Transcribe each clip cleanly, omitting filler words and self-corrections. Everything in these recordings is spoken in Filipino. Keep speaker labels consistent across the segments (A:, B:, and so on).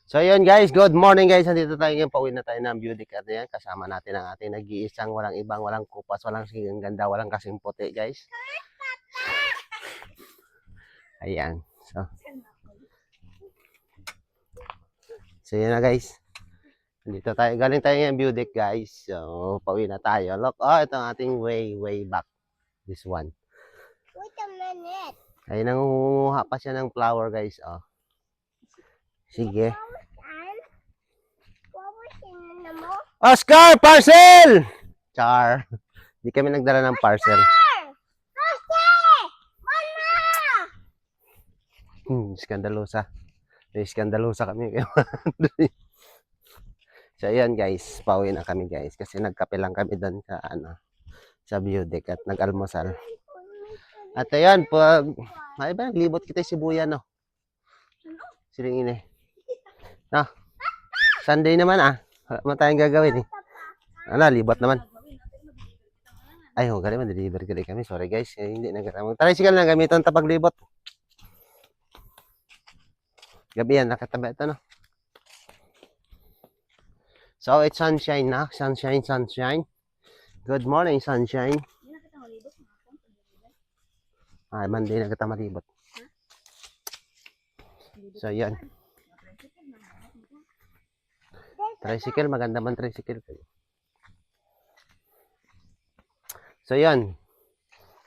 A: So yun guys, good morning guys. Nandito tayo ngayon, pauwi na tayo ng beauty cat yan. Kasama natin ang ating nag-iisang walang ibang, walang kupas, walang sigang ganda, walang kasing puti guys. Ayan. So yun na guys. Nandito tayo, galing tayo ngayon beauty guys. So pauwi na tayo. Look, ito ang ating way back. This one.
B: Wait a minute.
A: Ay, nangunguha pa siya ng flower guys. Sige. Oscar, parcel! Char. Hindi kami nagdala ng parcel. Skandalosa. Skandalosa kami. So, ayan guys. Pauwi na kami guys. Kasi nagkape lang kami doon sa beauty at nag-almusal. At ayan, pag ay ba, naglibot kita Sibuya, no? Siling ini. No? Sunday naman wala man tayong gagawin libot naman. Ay, galing man, deliver kami. Sorry guys, hindi nagkatamang. Tricycle na gamiton ta paglibot. Gabi yan, nakataba ito, no? So, it's sunshine na. Sunshine. Good morning, sunshine. Ay, Monday na kita malibot. So, yan. Tricycle, maganda man tricycle. So, yan.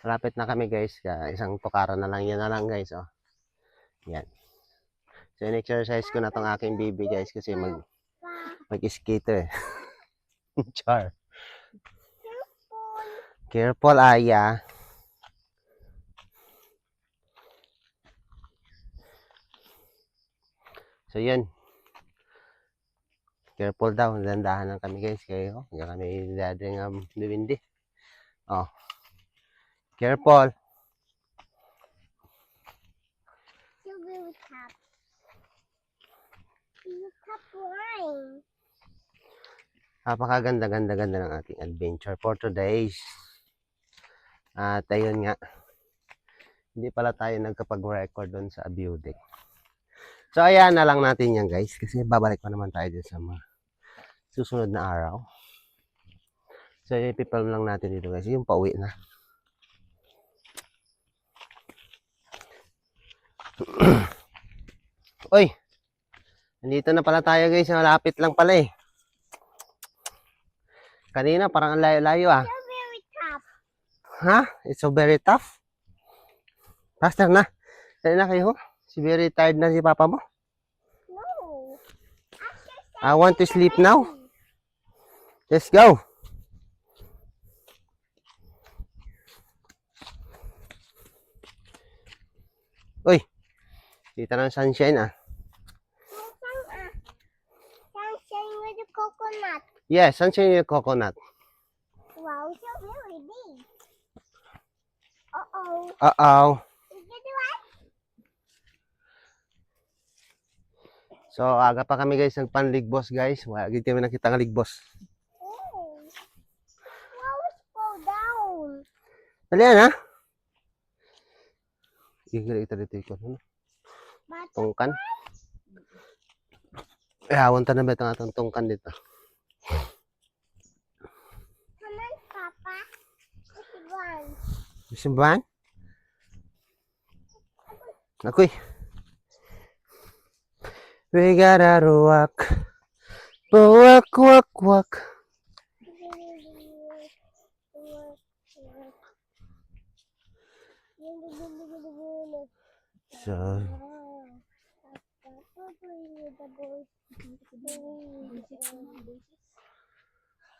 A: Malapit na kami guys. Isang tukaran na lang. Yan na lang guys. Yan. So, in-exercise ko na tong aking baby guys kasi mag-skater. Char. Careful, Aya. So, yan. Careful daw. Dandahan lang kami guys. Kaya hindi kami dadring duwindi. Careful. Napakaganda ng ating adventure for today's. At ayun nga. Hindi pala tayo nagkapag-record doon sa beauty. So ayan na lang natin yan guys. Kasi babalik pa naman tayo dun sa mga susunod na araw. So ipipilm lang natin dito guys. Yung pauwi na. Uy! Nandito na pala tayo guys. Malapit lang pala Kanina parang ang layo-layo
B: It's so very tough.
A: Ha? It's so very tough? Faster na. Dali na kayo. Si very tired na si papa mo.
B: No.
A: I want to sleep now. Let's go. Uy. Kita ng sunshine
B: Sunshine with the coconut.
A: Yeah, sunshine with coconut.
B: Wow, so very big. Uh-oh.
A: Uh-oh.
B: Is it right?
A: So, aga pa kami guys ng panligbos guys. Wala kami nakita ng ligbos.
B: Oh. Wow, it's fall down.
A: Dali ha? Igil ito dito ikaw. Tungkan. Awan ta na ba itong atong tungkan dito?
B: Come on, Papa. It's one.
A: Simbahan? Ako'y. We gotta rock. Wak. So,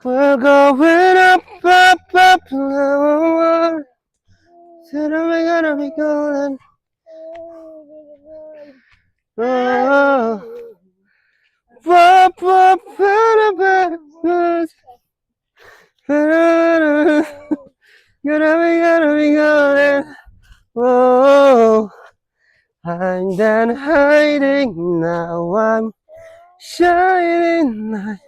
A: we're going up. Said we gotta be golden. Oh. Gotta be golden. Oh. I'm done hiding now. I'm shining.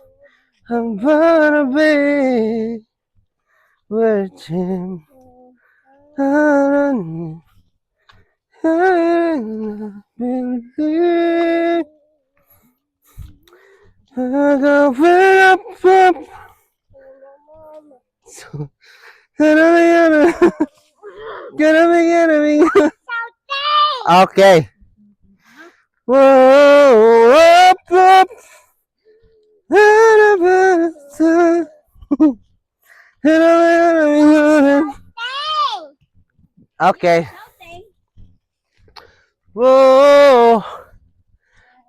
A: I'm gonna be with him. I believe Going up, up. So, okay. Whoa, up, up. Okay. Whoa,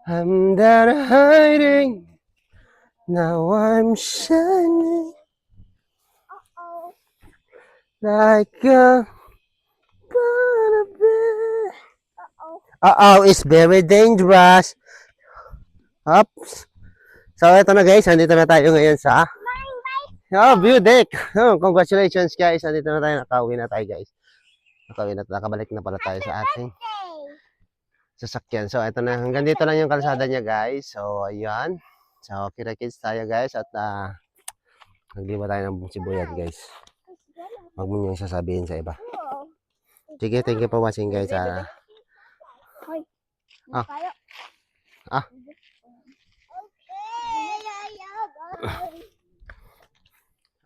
A: I'm done hiding. Now I'm shining like a butterfly. Uh-oh, it's very dangerous. Oops. So, ito na guys, andito na tayo ngayon sa view deck. Oh, congratulations guys, andito na tayo. Nakauwi na tayo guys. Nakabalik na pala tayo sa ating sasakyan. So, ito na. Hanggang dito lang yung kalsada niya guys. So, ayan. So, kira-kids tayo guys. At nagliba tayo ng sibuyat guys. Huwag mo niyong sasabihin sa iba. Sige, thank you for watching guys. Ah.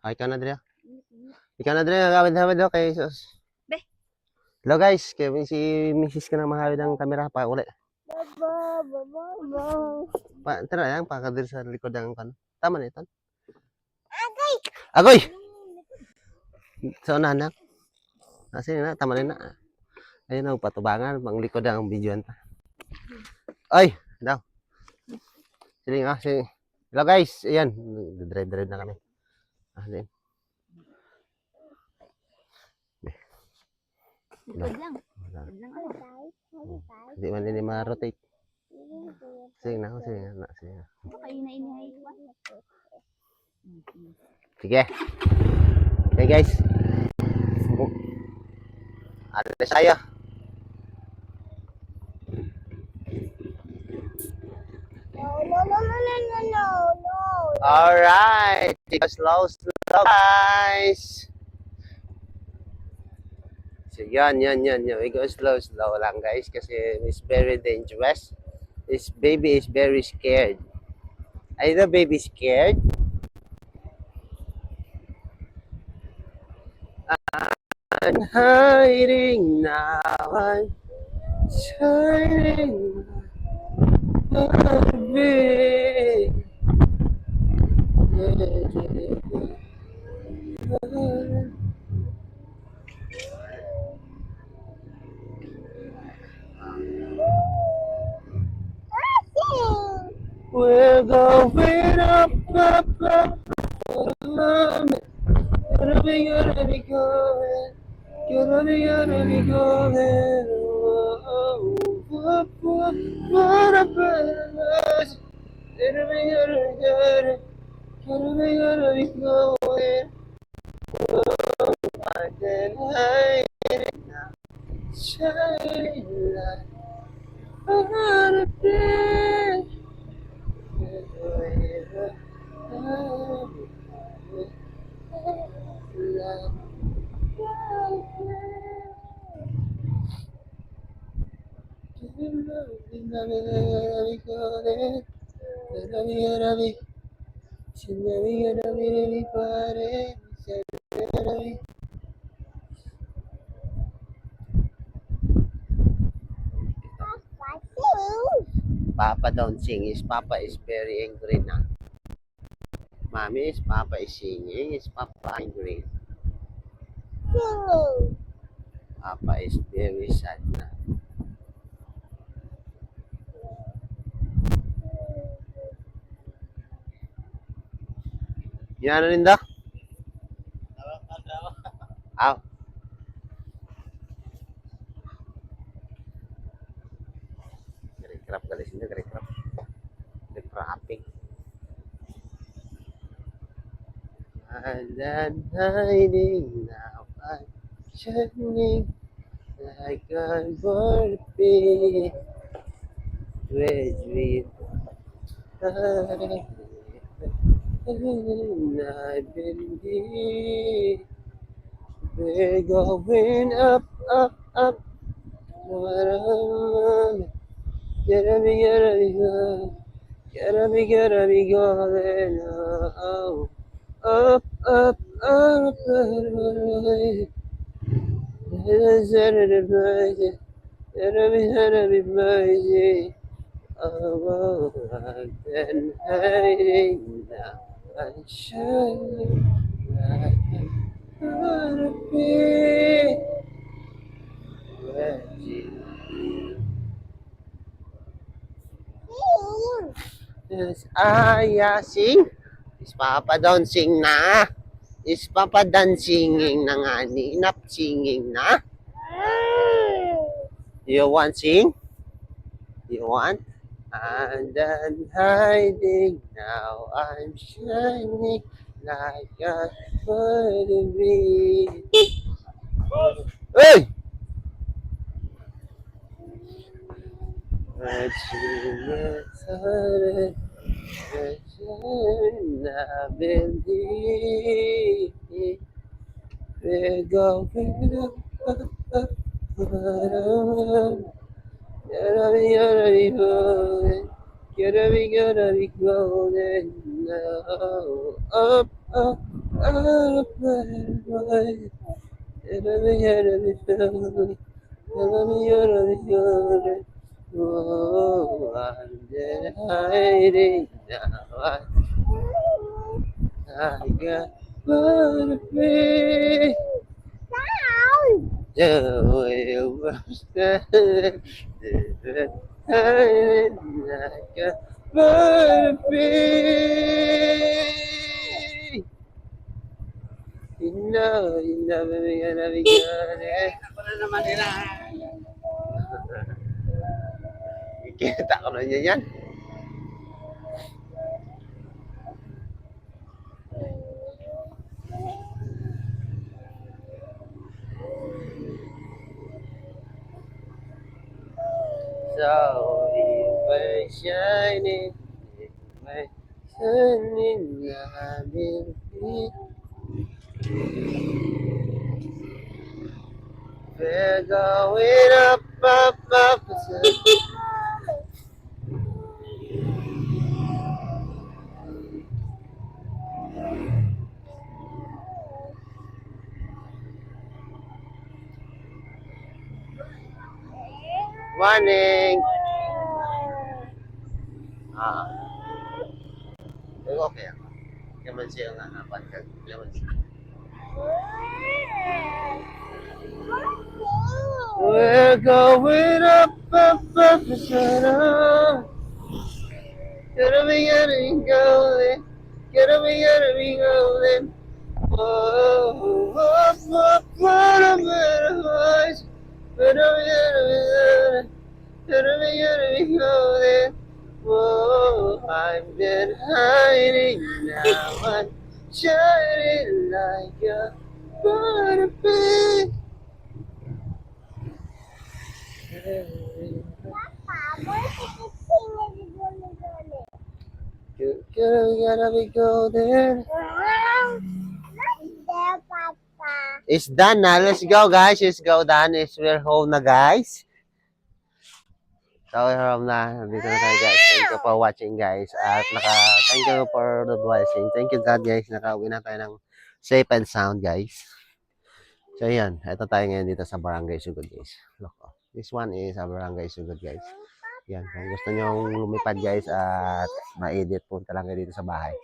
A: Ikaw na, Drea. Ikaw na, Drea. Hawid-hawid ako kay Jesus. Hello guys. Kaya si Mrs. ka na mahawid ang camera pa uli. Tara yan. Pakadir sa likod ng kan. Tama na ito. Agoy! So, nanak. Sige na. Tama na na. Ayun ang patubangan. Pang likod ang video ta. Ay! Daw. Sige nga. Sige. Hello guys. Ayan. Drive na kami. Din.
B: Likod lang.
A: Hindi man din ma-rotate. Sige na. Sige na.
B: Kayo na inihay ko.
A: Sige. Okay guys. Alis tayo.
B: No.
A: Alright. Slow guys. So yan. We go slow lang guys. Kasi it's very dangerous. This baby is very scared. Are the baby scared? I'm hiding now. I'm shining. Baby. We're going up. Gotta be going. Gotta be going. What a buzz. Gotta be going. I can hide it now. Shining light. On a day. Papa don't sing. His Papa is very angry now. Mommy, his Papa is singing. His Papa angry. Papa is very sad now. Yan na rin daw? Aw. Garikrap galis niya, garikrap. Garikraping. And I'm hiding now. I'm shining like a birthday. With me. I've been here. We're going up. Get me. Gotta be golden. Oh, up, up, up, gotta be mercy. Oh, I've been hiding now. I'm shining like I'm gonna be ready. Yes, yeah, sing. Is Papa Don sing na? Is Papa Dan singing na nga ni? Nap singing na? You want sing? You want? And then hiding now, I'm shining like a butterbean. Hey! But you started, but I believe we're going up, up, up. Gotta be golden. Gotta be golden now. Up, up, up, and away. Gotta be golden. Gotta be golden. Oh, I'm dead hiding now. I got what be. The way it was done. Hiding like a butterfly. You know, baby, gonna be good. Ako na naman nila. Kita ko na niya yan. So, if I shining, if I shining, I will be. We're going up, up, up. Morning! Ah, okay ako. Yaman siya nga napatag. Yaman siya. We're going up, up, up, up. Gotta be golden. Gotta be golden. Whoa, up, up, what a better voice. Gotta be golden. Whoa, I've been hiding now. I'm shining like a butterfly. Gotta be golden. It's done na. Let's go, guys. Let's go, done. We're home na, guys. So, we're home na. Dito na tayo, guys. Thank you for watching, guys. At thank you for the blessing. Thank you, God, guys. Nakauwi na tayo ng safe and sound, guys. So, yan. Ito tayo ngayon dito sa Barangay Sugod, guys. Look, oh. This one is a Barangay Sugod, guys. Yan. Kung gusto nyo lumipad, guys, at ma-edit, punta lang kayo dito sa bahay.